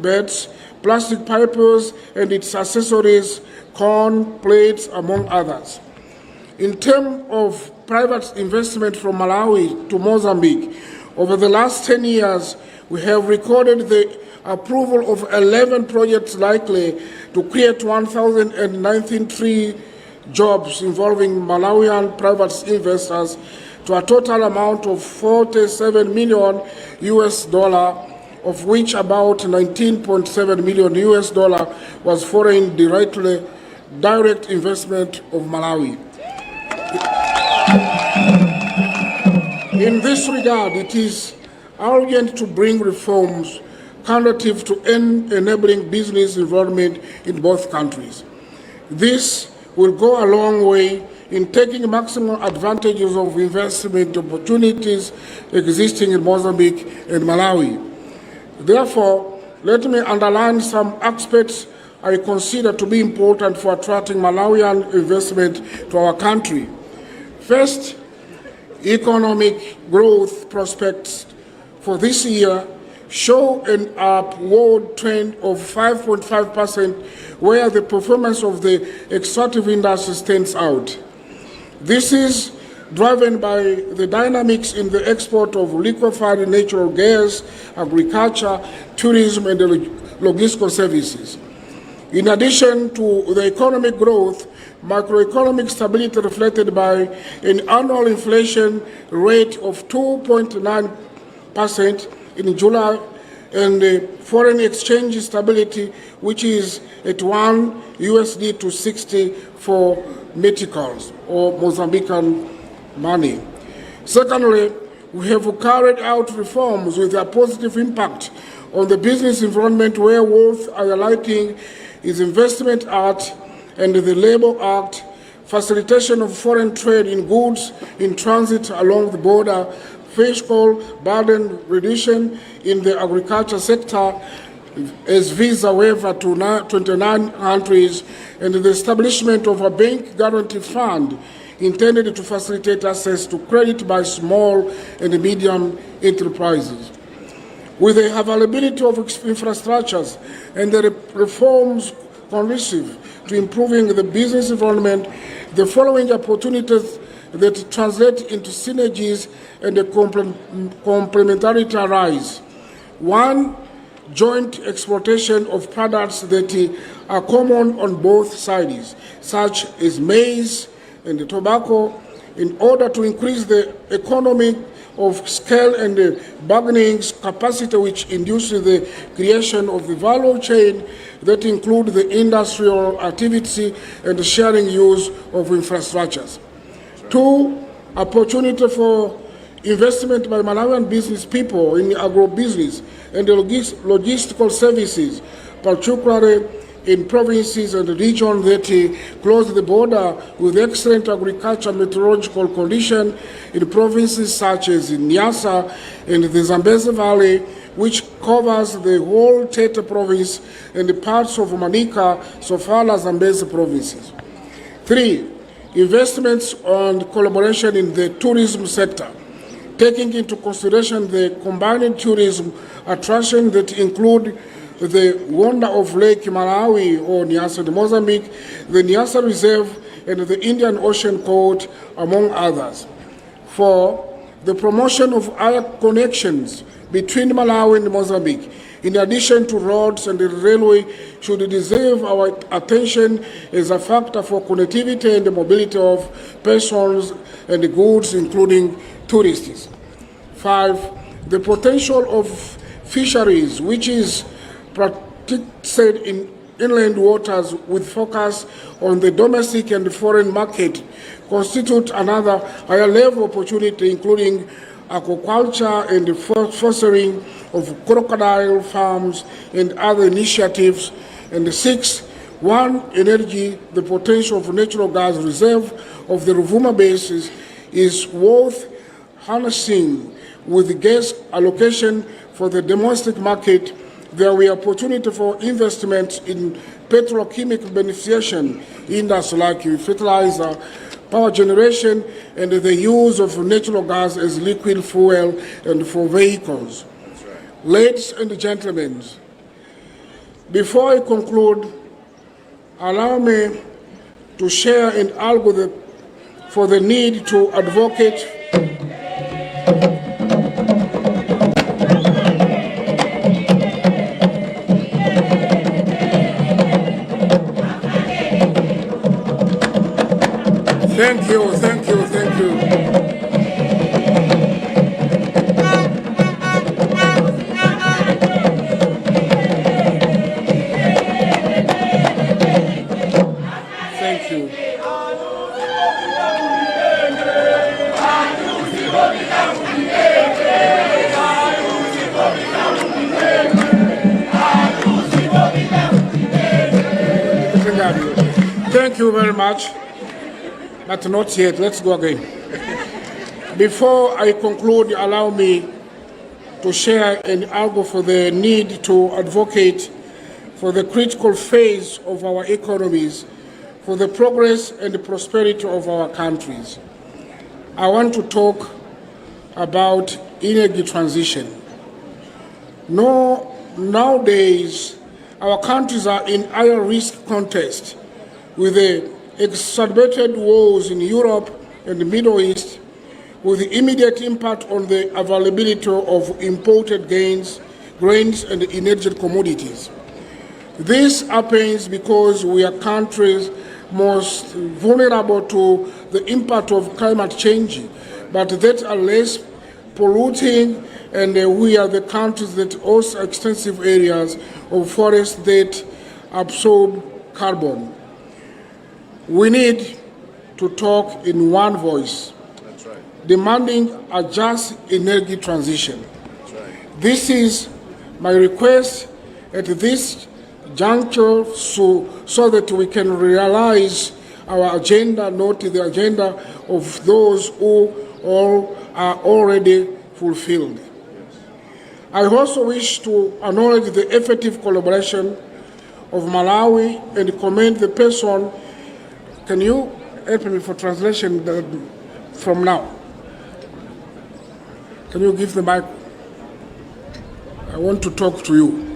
beds, plastic pipers and its accessories, corn, plates, among others. In terms of private investment from Malawi to Mozambique, over the last 10 years, we have recorded the approval of 11 projects likely to create 1,093 jobs involving Malawian private investors to a total amount of 47 million US dollar, of which about 19.7 million US dollar was foreign direct investment of Malawi. In this regard, it is urgent to bring reforms conducive to enabling business involvement in both countries. This will go a long way in taking maximum advantages of investment opportunities existing in Mozambique and Malawi. Therefore, let me underline some aspects I consider to be important for attracting Malawian investment to our country. First, economic growth prospects for this year show an upward trend of 5.5%, where the performance of the extractive industry stands out. This is driven by the dynamics in the export of liquefied natural gas, agriculture, tourism, and logistical services. In addition to the economic growth, macroeconomic stability reflected by an annual inflation rate of 2.9% in July, and foreign exchange stability, which is at $1 to 60 for meticals or Mozambican money. Secondly, we have carried out reforms with a positive impact on the business environment, where worth highlighting is Investment Act and the Labour Act, facilitation of foreign trade in goods in transit along the border, fiscal burden reduction in the agriculture sector as visa waiver to 29 countries, and the establishment of a bank guarantee fund intended to facilitate access to credit by small and medium enterprises. With the availability of infrastructures and the reforms conducive to improving the business environment, the following opportunities that translate into synergies and a complementarity arise. One, joint exportation of products that are common on both sides, such as maize and tobacco, in order to increase the economy of scale and the bargaining capacity, which induces the creation of the value chain that include the industrial activity and the sharing use of infrastructures. Two, opportunity for investment by Malawian business people in agribusiness and the logistical services, particularly in provinces and regions that close the border with excellent agricultural meteorological conditions, in provinces such as Nyasa and the Zambezi Valley, which covers the whole Tete province and the parts of Manica, Sofala, Zambezi provinces. Three, investments and collaboration in the tourism sector, taking into consideration the combined tourism attraction that include the wonder of Lake Malawi or Nyasa de Mozambique, the Nyasa Reserve, and the Indian Ocean Coast, among others. For the promotion of air connections between Malawi and Mozambique, in addition to roads and the railway, should deserve our attention as a factor for connectivity and the mobility of persons and goods, including tourists. Five, the potential of fisheries, which is practiced in inland waters with focus on the domestic and foreign market, constitute another higher level opportunity, including aquaculture and the fostering of crocodile farms and other initiatives. And the sixth, one, energy, the potential of natural gas reserve of the Rovuma basin is worth harnessing with the gas allocation for the domestic market. There will be opportunity for investment in petrochemical beneficiation industries like fertilizer, power generation, and the use of natural gas as liquid fuel and for vehicles. Ladies and gentlemen, Before I conclude, allow me to share and argue for the need to advocate Thank you. Thank you very much, but not yet. Let's go again. Before I conclude, allow me to share and argue for the need to advocate for the critical phase of our economies, for the progress and the prosperity of our countries. I want to talk about energy transition. Nowadays, our countries are in higher risk contest with the exacerbated wars in Europe and the Middle East, with the immediate impact on the availability of imported grains and energy commodities. This happens because we are countries most vulnerable to the impact of climate change, but that are less polluting, and we are the countries that host extensive areas of forests that absorb carbon. We need to talk in one voice, that's right, demanding a just energy transition. That's right. This is my request at this juncture so that we can realize our agenda, not the agenda of those who all are already fulfilled. Yes. I also wish to acknowledge the effective collaboration of Malawi and commend the person. Can you help me for translation from now? Can you give the mic? I want to talk to you.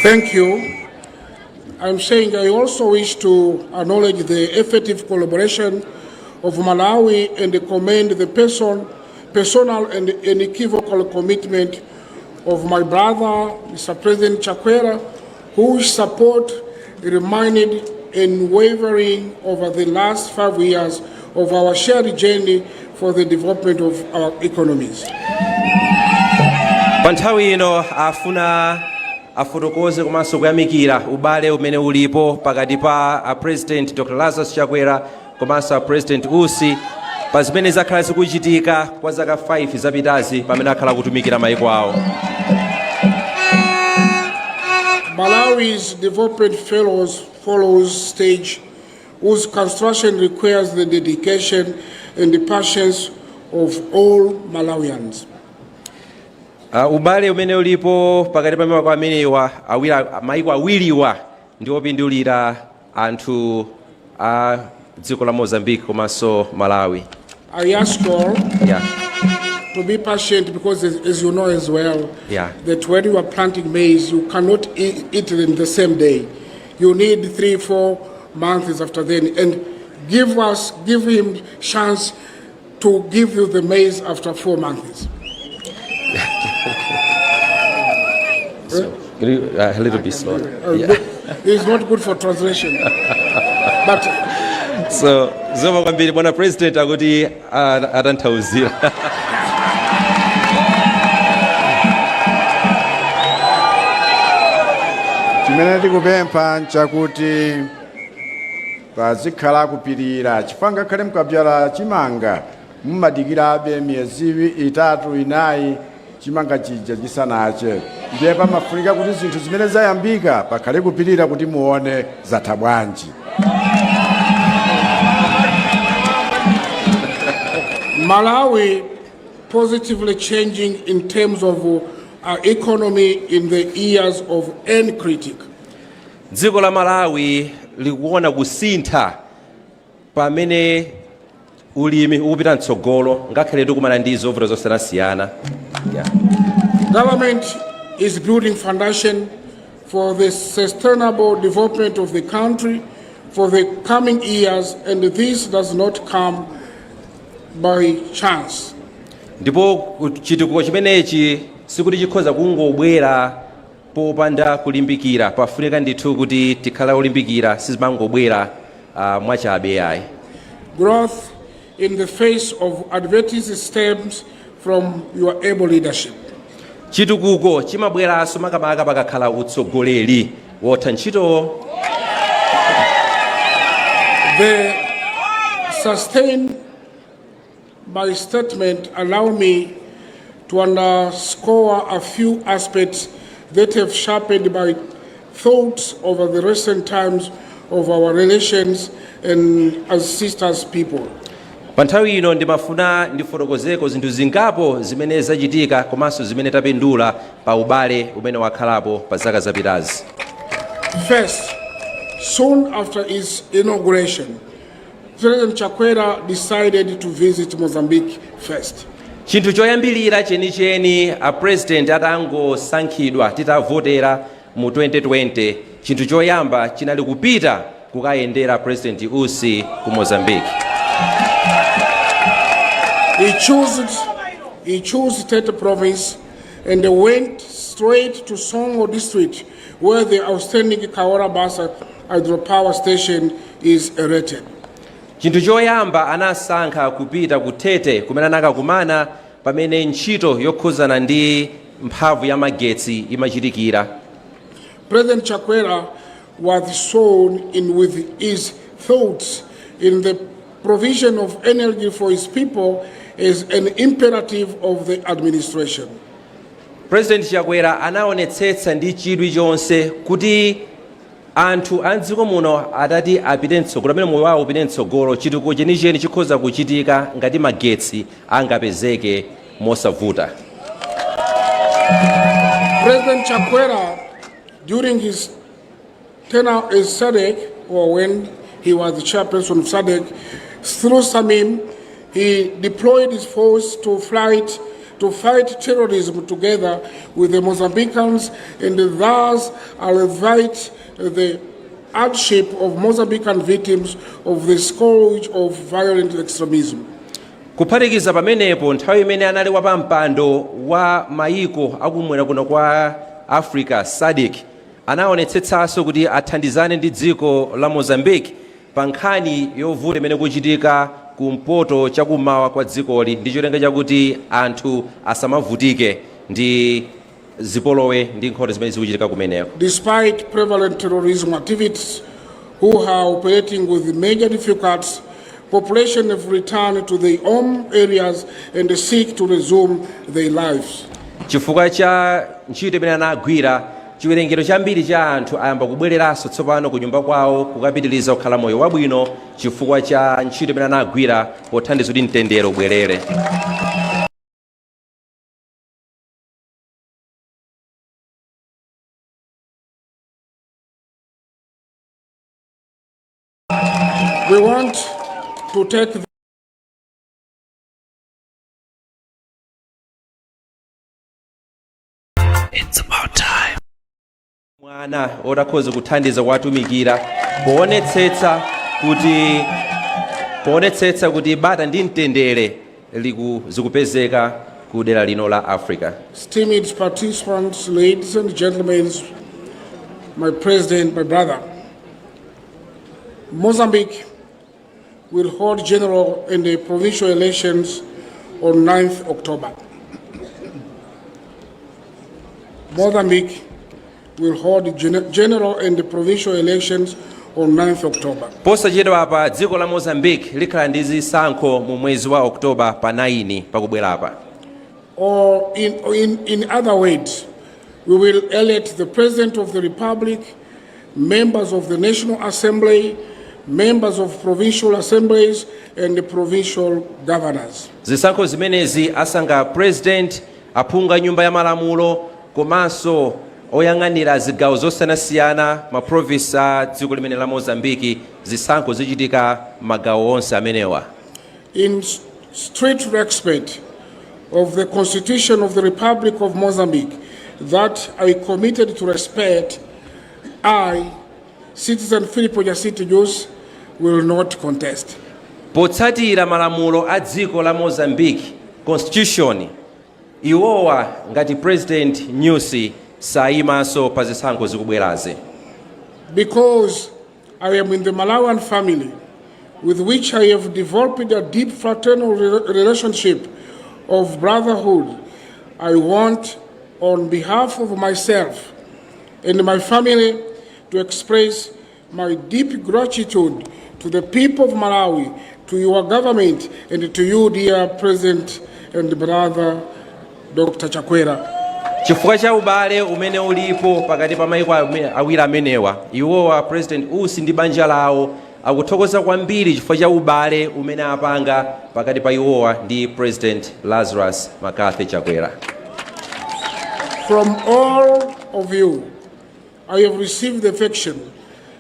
Thank you. I'm saying I also wish to acknowledge the effective collaboration of Malawi and commend the personal and unequivocal commitment of my brother, Mr. President Chakwera, whose support remained unwavering over the last 5 years of our shared journey for the development of our economies. Panthawi ino afuna afotokoze komanso kuyamikira ubale umene ulipo pakati pa President Dr. Lazarus Chakwera komanso President Usi pa zimene zakhala zikuchitika kwa zaka 5 zapitazi pamene akhala kutumikira maiko awo. Malawi's development follows stage whose construction requires the dedication and the patience of all Malawians. Ubale umene ulipo pakati pa maiko amenewa maiko awiriwa ndi opindulira anthu a dziko la Mozambique komanso Malawi. I ask all to be patient because, as you know as well, that when you are planting maize, you cannot eat it in the same day. You need 3-4 months after then, and give him chance to give you the maize after 4 months. A little bit slow. It's not good for translation. But so zoma kwambiri bwana president akuti atanthauzira. Chimene tikupempha nchakuti pazikhala kupirira chifanga khale mkabyala chimanga mmadikirabe miyezi 3-4 chimanga chija chisanache ndiye pamafunika kuti zinthu zimene zayambika pakhale kupirira kuti muone zatha bwanji. Malawi positively changing in terms of our economy in the ears of any critic. dziko la Malawi likuona kusintha pamene ulimi ukupita mtsogolo ngakhale tikumana ndi zovuta zosiyanasiyana. Government is building foundation for the sustainable development of the country for the coming years, and this does not come by chance. Ndipo chitukuko chimenechi sikuti chikhoza kungobwera popanda kulimbikira, pafunika ndithu kuti tikhala olimbikira sizimangobwera mwachabe ayi. Growth in the face of adverse stems from your able leadership. Chitukuko chimabweranso makamaka pakakhala utsogoleri wotha ntchito. The sustained by statement allow me to underscore a few aspects that have sharpened my thoughts over the recent times of our relations and as sisters people. Pa nthawi ino ndimafuna ndifotokozeko zinthu zingapo zimene zachitika komanso zimene tapindula pa ubale umene wakhalapo pa zaka zapitazi. First, soon after his inauguration, President Chakwera decided to visit Mozambique first. Chinthu choyambilira chenicheni a president atangosankhidwa titavotera mu 2020, chinthu choyamba chinali kupita kukayendera President Usi ku Mozambique. He chose Tete province and went straight to Songo district, where the outstanding Kaora Basa hydropower station is erected. Chinthu choyamba anasankha kupita ku Tete kumene anakakumana pamene ntchito yokhuzana ndi mphamvu ya magetsi imachitikira. President Chakwera was sown in with his thoughts in the provision of energy for his people as an imperative of the administration. President Chakwera anaonetsetsa ndi chidwi chonse kuti anthu a dziko muno atati apite mtsogolo, amene moyo wawo upite mtsogolo, chitukuko chenicheni chikhoza kuchitika ngati magetsi angapezeke mosavuta. President Chakwera, during his tenure as SADC, or when he was the chairperson of SADC, through Samim, he deployed his force to fight terrorism together with the Mozambicans, and thus alleviate the hardship of Mozambican victims of the scourge of violent extremism. Kuphatikiza pamenepo nthawi imene anali wapampando wa mayiko akumwera kuno kwa Africa SADC anaonetsetsanso kuti athandizane ndi dziko la Mozambique pa nkhani yovuta imene kuchitika kumpoto chakumawa kwa dzikoli ndi cholinga chakuti anthu asamavutike ndi zipolowe ndi nkhondo zimene zikuchitika kumeneko. Despite prevalent terrorism activities who are operating with major difficulties, population have returned to their home areas and seek to resume their lives. Chifukwa cha ntchito imene anagwira, chiwerengero chambiri cha anthu ayamba kubwereranso tsopano ku nyumba kwawo kukapitiriza kukhala moyo wabwino chifukwa cha ntchito imene anagwira pothandiza kuti mtendere ubwerere. We want to take It's about time. Mwana otakhoza kuthandiza kuwatumikira poonetsetsa kuti bata ndi mtendere zikupezeka ku dera lino la Africa. Esteemed participants, ladies and gentlemen, my president, my brother, Mozambique will hold general and the provincial elections on 9th October. Mozambique will hold general and the provincial elections on 9th October. Posachedwa apa dziko la Mozambique likhala ndi zisankho mu mwezi wa Oktoba pa 9 pakubwera apa. Or in other words, we will elect the President of the Republic, members of the National Assembly, members of provincial assemblies, and the provincial governors. Zisankho zimenezi asankha president, aphunga nyumba ya malamulo, komanso oyang'anira zigawo zosiyanasiyana ma province a dziko limene la Mozambique zisankho zichitika magawo onse amenewa. In strict respect of the Constitution of the Republic of Mozambique that I committed to respect, I, citizen Filipo Jacinto Jus, will not contest. Potsatira malamulo a dziko la Mozambique constitution, iwowa ngati President Nyusi saimanso pa zisankho zikubwerazi. Because I am in the Malawian family with which I have developed a deep fraternal relationship of brotherhood, I want, on behalf of myself and my family, to express my deep gratitude to the people of Malawi, to your government, and to you, dear President and brother, Dr. Chakwera. Chifukwa cha ubale umene ulipo pakati pa mayiko awiri amenewa, iwowa President Usi ndi banja lawo akuthokoza kwambiri chifukwa cha ubale umene apanga pakati pa iwowa ndi President Lazarus Makathi Chakwera. From all of you, I have received the affection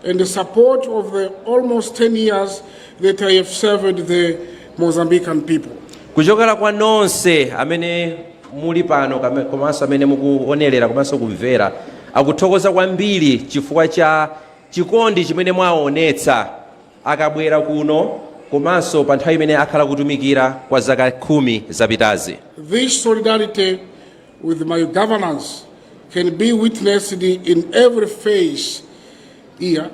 and the support of the almost 10 years that I have served the Mozambican people. Kuchokera kwa nonse amene muli pano komanso amene mukuonerera komanso kumvera, akuthokoza kwambiri chifukwa cha chikondi chimene mwaonetsa akabwera kuno komanso pa nthawi imene akhala kutumikira kwa zaka 10 zapitazi. This solidarity with my governance can be witnessed in every phase here,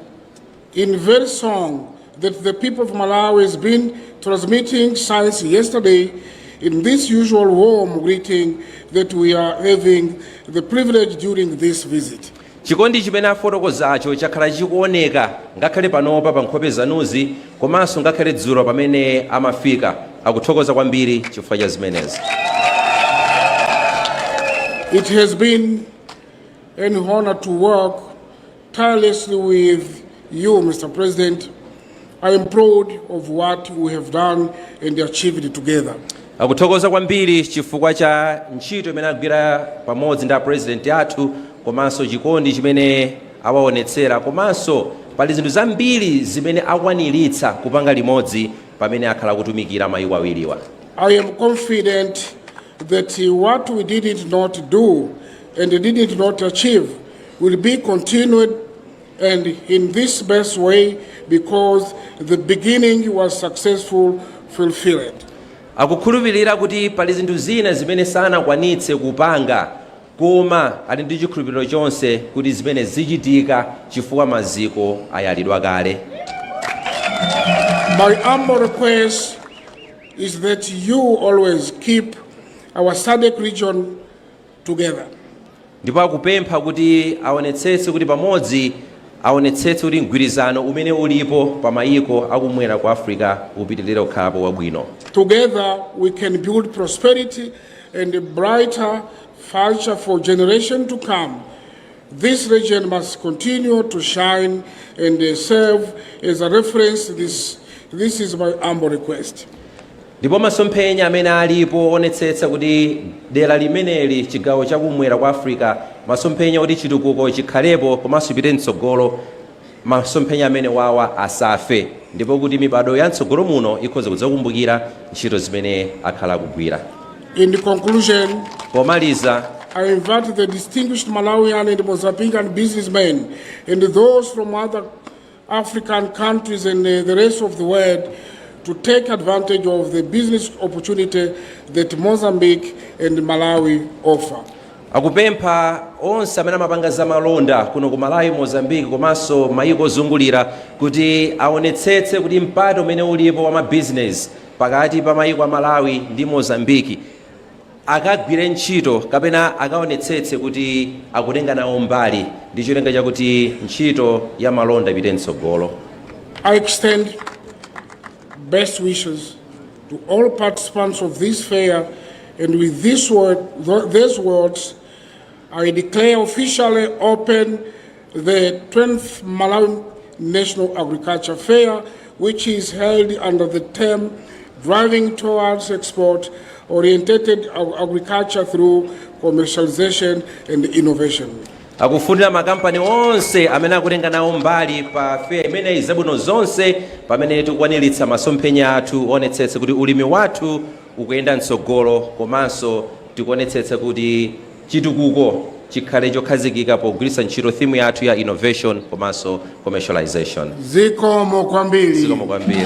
in very song that the people of Malawi has been transmitting since yesterday, in this usual warm greeting that we are having the privilege during this visit. Chikondi chimene afotokozacho chakhala chikuoneka ngakhale panopa pa nkhope zanuzi komanso ngakhale dzulo pamene amafika, akuthokoza kwambiri chifukwa cha zimenezi. It has been an honor to work tirelessly with you, Mr. President. I am proud of what we have done and achieved together. Akuthokoza kwambiri chifukwa cha ntchito imene agwira pamodzi ndi president athu komanso chikondi chimene awaonetsera komanso pali zinthu zambiri zimene akwaniritsa kupanga limodzi pamene akhala kutumikira mayiko awiriwa. I am confident that what we did not do and did not achieve will be continued and in this best way because the beginning was successful, fulfilled. Akukhulupirira kuti pali zinthu zina zimene sanakwanitse kupanga koma ali ndi chikhulupiriro chonse kuti zimene zichitika chifukwa maziko ayalidwa kale. My humble request is that you always keep our SADC region together. Ndipo akupempha kuti aonetsetse kuti pamodzi aonetsetse kuti mgwirizano umene ulipo pa mayiko akumwera ku Africa upitirire kukhalapo wabwino. Together we can build prosperity and a brighter future for generations to come. This region must continue to shine and serve as a reference. This is my humble request. Ndipo masomphenya amene alipo onetsetsa kuti dera limeneli chigawo chakumwera kwa Africa masomphenya kuti chitukuko chikhalepo komanso chipite mtsogolo, masomphenya amene wawa asafe ndipo kuti mibado ya mtsogolo muno ikhoza kudzakumbukira ntchito zimene akhala kugwira. In conclusion, pomaliza, I invite the distinguished Malawian and Mozambican businessmen and those from other African countries and the rest of the world to take advantage of the business opportunity that Mozambique and Malawi offer. Akupempha onse amene amapanga zamalonda kuno ku Malawi, Mozambique komanso mayiko ozungulira kuti aonetsetse kuti mpata umene ulipo wa mabusiness pakati pa mayiko a Malawi ndi Mozambique akagwire ntchito kapena akaonetsetse kuti akutenga nawo mbali ndi cholinga chakuti ntchito ya malonda ipite mtsogolo. I extend best wishes to all participants of this fair, and with these words, I declare officially open the 12th Malawi National Agriculture Fair, which is held under the term Driving Towards Export, Oriented Agriculture Through commercialization and innovation. Akufunira makampani onse amene akutenga nawo mbali pa fair imeneyi zabwino zonse pamene tikukwaniritsa masomphenya athu onetsetse kuti ulimi wathu ukuyenda mtsogolo komanso tikuonetsetse kuti chitukuko chikhale chokhazikika pogwiritsa ntchito theme yathu ya innovation komanso commercialization. Zikomo kwambiri. Zikomo kwambiri.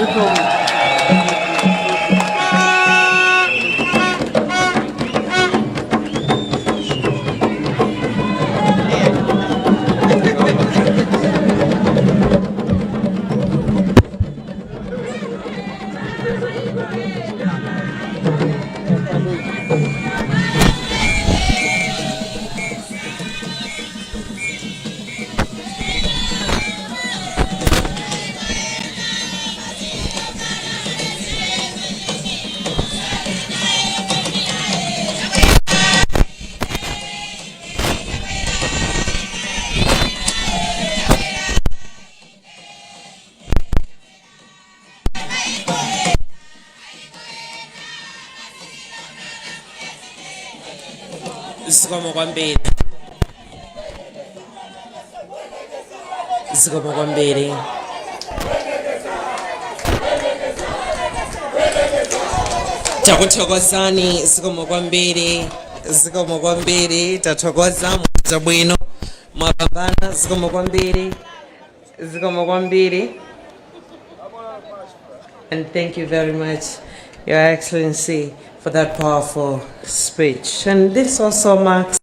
Zikomo kwambiri. Zikomo kwambiri. Takuthokozani. Zikomo kwambiri. Zikomo kwambiri. Tathokoza zabwino mwapambana. Zikomo kwambiri. Zikomo kwambiri. And thank you very much, Your Excellency, for that powerful speech. And this also marks